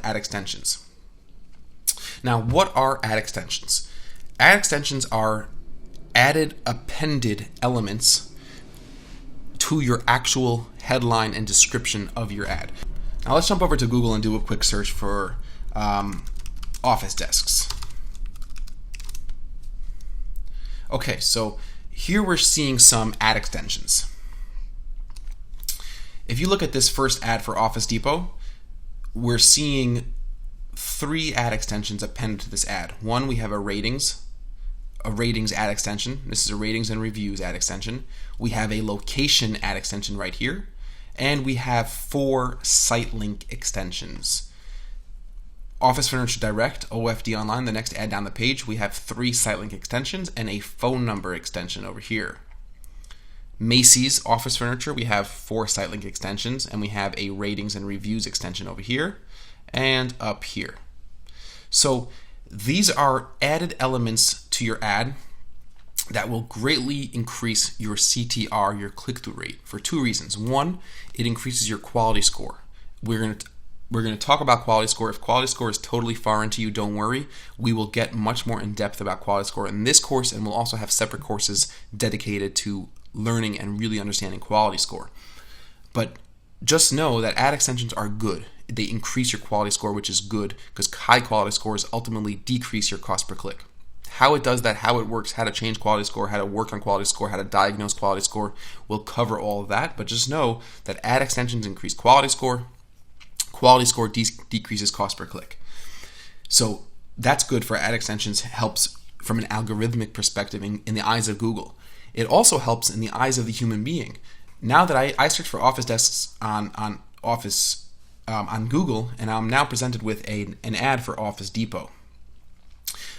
ad extensions. Now, what are ad extensions? Ad extensions are added appended elements to your actual headline and description of your ad. Now let's jump over to Google and do a quick search for office desks. Okay, so here we're seeing some ad extensions. If you look at this first ad for Office Depot, we're seeing 3 ad extensions appended to this ad. One, we have a ratings ad extension. This is a ratings and reviews ad extension. We have a location ad extension right here. And we have 4 site link extensions. Office Furniture Direct, OFD Online, the next ad down the page, we have 3 site link extensions and a phone number extension over here. Macy's Office Furniture, we have 4 site link extensions, and we have a ratings and reviews extension over here and up here. So these are added elements to your ad that will greatly increase your CTR, your click-through rate, for 2 reasons. One, it increases your quality score. We're going to talk about quality score. If quality score is totally foreign to you, don't worry. We will get much more in depth about quality score in this course, and we'll also have separate courses dedicated to learning and really understanding quality score. But just know that ad extensions are good. They increase your quality score, which is good, because high quality scores ultimately decrease your cost per click. How it does that, how it works, how to change quality score, how to work on quality score, how to diagnose quality score, we'll cover all of that. But just know that ad extensions increase quality score decreases cost per click. So that's good for ad extensions, helps from an algorithmic perspective in the eyes of Google. It also helps in the eyes of the human being. Now that I search for office desks on Google, and I'm now presented with an ad for Office Depot.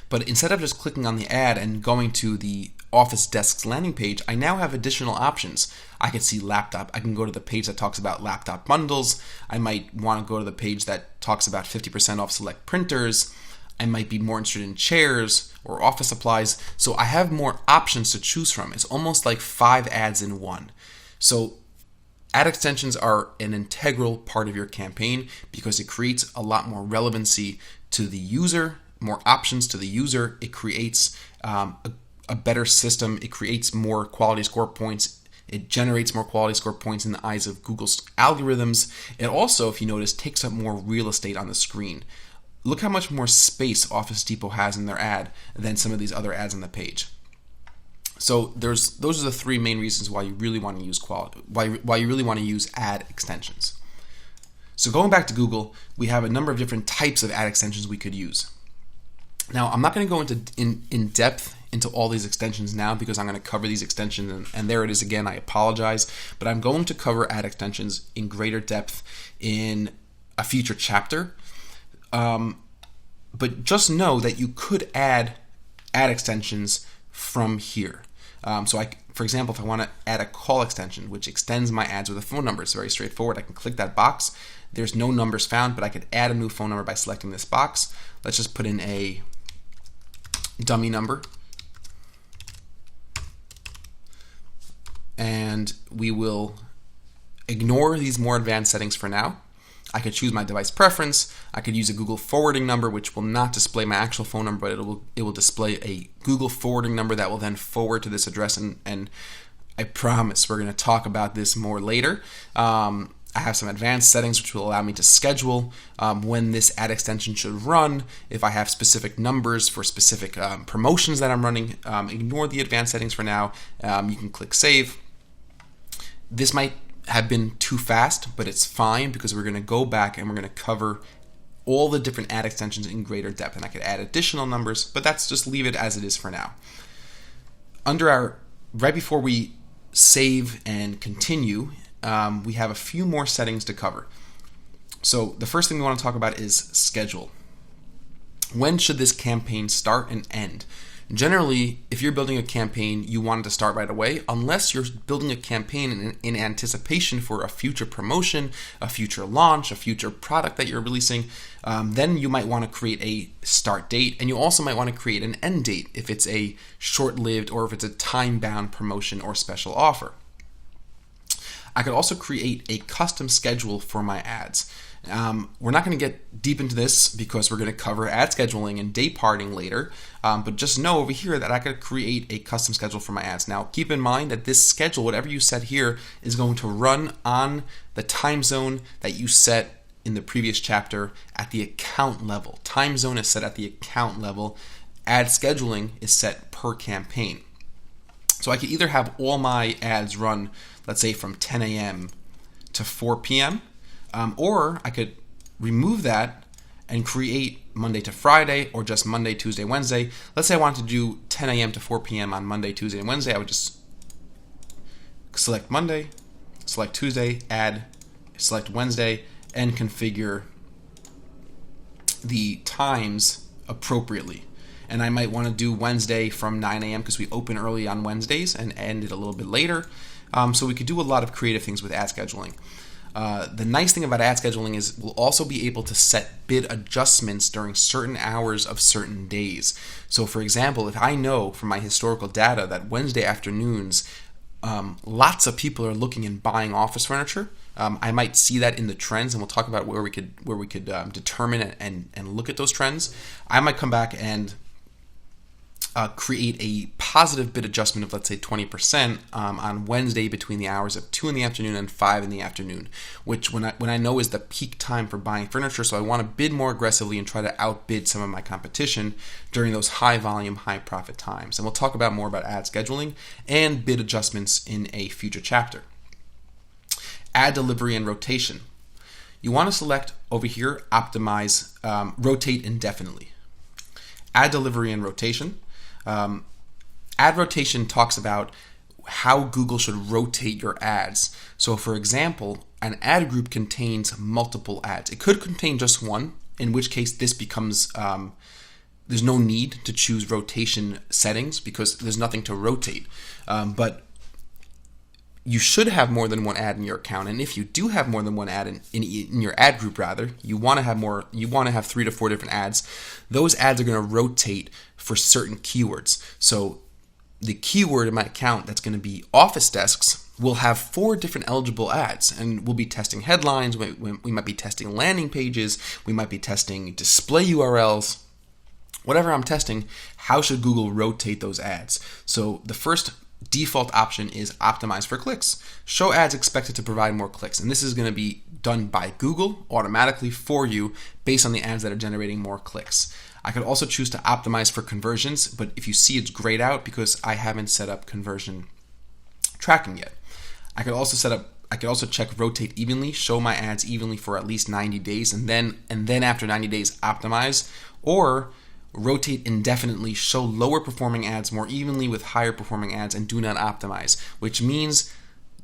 But instead of just clicking on the ad and going to the Office Desks landing page, I now have additional options. I can see laptop. I can go to the page that talks about laptop bundles. I might want to go to the page that talks about 50% off select printers. I might be more interested in chairs or office supplies. So I have more options to choose from. It's almost like 5 ads in one. So ad extensions are an integral part of your campaign because it creates a lot more relevancy to the user, more options to the user. It creates a better system. It creates more quality score points. It generates more quality score points in the eyes of Google's algorithms. It also, if you notice, takes up more real estate on the screen. Look how much more space Office Depot has in their ad than some of these other ads on the page. So those are the 3 main reasons why you really want to use why you really want to use ad extensions. So going back to Google, we have a number of different types of ad extensions we could use. Now, I'm not going to go in depth into all these extensions now because I'm going to cover these extensions, and there it is again, I apologize, but I'm going to cover ad extensions in greater depth in a future chapter. But just know that you could add ad extensions from here. For example, if I want to add a call extension, which extends my ads with a phone number, it's very straightforward. I can click that box. There's no numbers found, but I could add a new phone number by selecting this box. Let's just put in a dummy number. And we will ignore these more advanced settings for now. I could choose my device preference. I could use a Google forwarding number, which will not display my actual phone number, but it will display a Google forwarding number that will then forward to this address. And I promise we're going to talk about this more later. I have some advanced settings which will allow me to schedule when this ad extension should run. If I have specific numbers for specific promotions that I'm running, ignore the advanced settings for now. You can click save. This might have been too fast, but it's fine because we're going to go back and we're going to cover all the different ad extensions in greater depth. And I could add additional numbers, but that's just leave it as it is for now. Right before we save and continue, we have a few more settings to cover. So the first thing we want to talk about is schedule. When should this campaign start and end? Generally, if you're building a campaign, you want it to start right away, unless you're building a campaign in anticipation for a future promotion, a future launch, a future product that you're releasing. Then you might want to create a start date, and you also might want to create an end date if it's a short-lived or if it's a time-bound promotion or special offer. I could also create a custom schedule for my ads. We're not going to get deep into this because we're going to cover ad scheduling and day parting later, but just know over here that I could create a custom schedule for my ads. Now, keep in mind that this schedule, whatever you set here, is going to run on the time zone that you set in the previous chapter at the account level. Time zone is set at the account level. Ad scheduling is set per campaign. So I could either have all my ads run, let's say, from 10 a.m. to 4 p.m., or I could remove that and create Monday to Friday or just Monday, Tuesday, Wednesday. Let's say I wanted to do 10 a.m. to 4 p.m. on Monday, Tuesday, and Wednesday. I would just select Monday, select Tuesday, add, select Wednesday, and configure the times appropriately. And I might want to do Wednesday from 9 a.m. because we open early on Wednesdays and end it a little bit later. So we could do a lot of creative things with ad scheduling. The nice thing about ad scheduling is we'll also be able to set bid adjustments during certain hours of certain days. So for example, if I know from my historical data that Wednesday afternoons, lots of people are looking and buying office furniture, I might see that in the trends, and we'll talk about where we could determine and look at those trends. I might come back and create a positive bid adjustment of, let's say, 20% on Wednesday between the hours of 2 in the afternoon and 5 in the afternoon, which when I know is the peak time for buying furniture, so I want to bid more aggressively and try to outbid some of my competition during those high volume, high profit times. And we'll talk about more about ad scheduling and bid adjustments in a future chapter. Ad delivery and rotation. You want to select over here, optimize, rotate indefinitely. Ad delivery and rotation. Ad rotation talks about how Google should rotate your ads. So for example, an ad group contains multiple ads. It could contain just one, in which case this becomes, there's no need to choose rotation settings because there's nothing to rotate. But you should have more than one ad in your account, and if you do have more than one ad in your ad group, rather, you want to have more. You want to have 3 to 4 different ads. Those ads are going to rotate for certain keywords. So the keyword in my account that's going to be office desks will have 4 different eligible ads, and we'll be testing headlines. We might be testing landing pages. We might be testing display URLs. Whatever I'm testing, how should Google rotate those ads? So the first default option is optimize for clicks. Show ads expected to provide more clicks. And this is going to be done by Google automatically for you based on the ads that are generating more clicks. I could also choose to optimize for conversions, but if you see it's grayed out because I haven't set up conversion tracking yet. I could also check rotate evenly, show my ads evenly for at least 90 days, and then after 90 days optimize, or rotate indefinitely, show lower performing ads more evenly with higher performing ads, and do not optimize, which means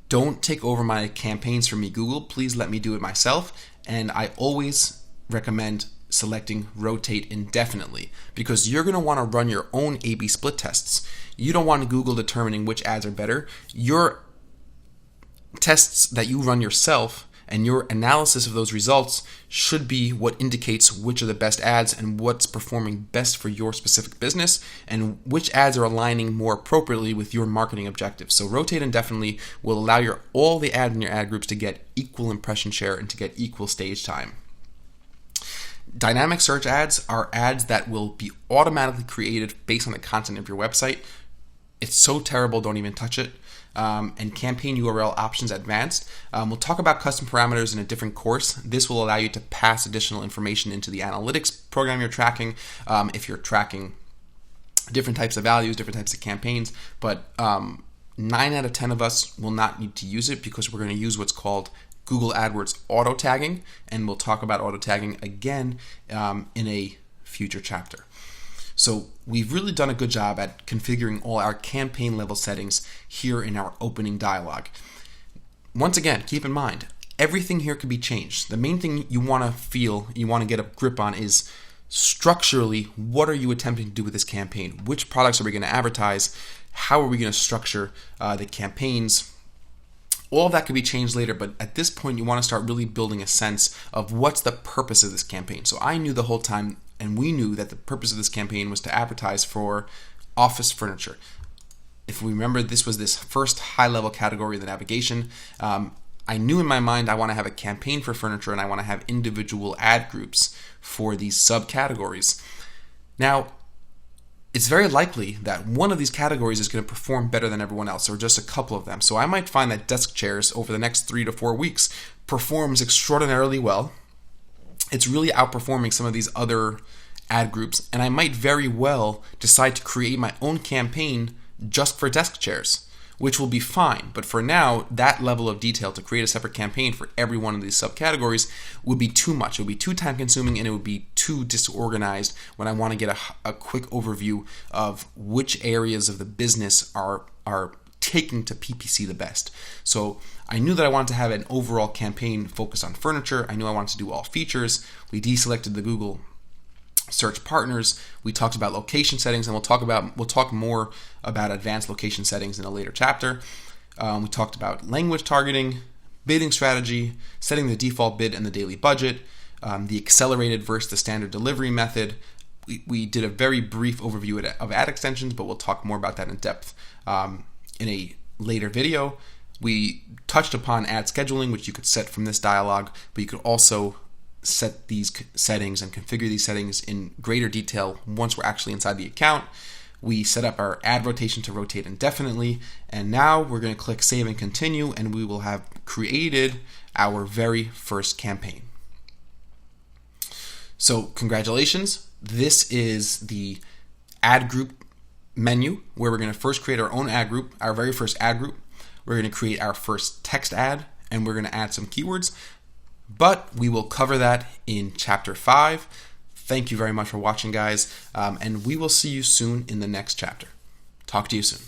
don't take over my campaigns for me, Google. Please let me do it myself. And I always recommend selecting rotate indefinitely because you're going to want to run your own A/B split tests. You don't want Google determining which ads are better. Your tests that you run yourself and your analysis of those results should be what indicates which are the best ads and what's performing best for your specific business and which ads are aligning more appropriately with your marketing objectives. So rotate indefinitely will allow all the ads in your ad groups to get equal impression share and to get equal stage time. Dynamic search ads are ads that will be automatically created based on the content of your website. It's so terrible, don't even touch it. And campaign URL options advanced. We'll talk about custom parameters in a different course. This will allow you to pass additional information into the analytics program you're tracking if you're tracking different types of values, different types of campaigns. But 9 out of 10 of us will not need to use it because we're going to use what's called Google AdWords auto tagging, and we'll talk about auto tagging again in a future chapter. So we've really done a good job at configuring all our campaign level settings here in our opening dialog. Once again, keep in mind, everything here can be changed. The main thing you want to get a grip on is structurally, what are you attempting to do with this campaign? Which products are we going to advertise? How are we going to structure the campaigns? All of that could be changed later, but at this point, you want to start really building a sense of what's the purpose of this campaign. So I knew the whole time, and we knew that the purpose of this campaign was to advertise for office furniture. If we remember, this was this first high-level category of the navigation. I knew in my mind I want to have a campaign for furniture and I want to have individual ad groups for these subcategories. Now, it's very likely that one of these categories is going to perform better than everyone else, or just a couple of them. So I might find that desk chairs over the next 3 to 4 weeks performs extraordinarily well. It's really outperforming some of these other ad groups, and I might very well decide to create my own campaign just for desk chairs, which will be fine. But for now, that level of detail to create a separate campaign for every one of these subcategories would be too much. It would be too time consuming and it would be too disorganized when I want to get a quick overview of which areas of the business are taking to PPC the best. So I knew that I wanted to have an overall campaign focused on furniture. I knew I wanted to do all features. We deselected the Google search partners. We talked about location settings, and we'll talk more about advanced location settings in a later chapter. We talked about language targeting, bidding strategy, setting the default bid and the daily budget, the accelerated versus the standard delivery method. We did a very brief overview of ad extensions, but we'll talk more about that in depth in a later video. We touched upon ad scheduling, which you could set from this dialogue, but you could also set these settings and configure these settings in greater detail once we're actually inside the account. We set up our ad rotation to rotate indefinitely, and now we're going to click Save and Continue, and we will have created our very first campaign. So congratulations, this is the ad group menu where we're going to first create our own ad group, our very first ad group. We're going to create our first text ad, and we're going to add some keywords. But we will cover that in Chapter 5. Thank you very much for watching, guys, and we will see you soon in the next chapter. Talk to you soon.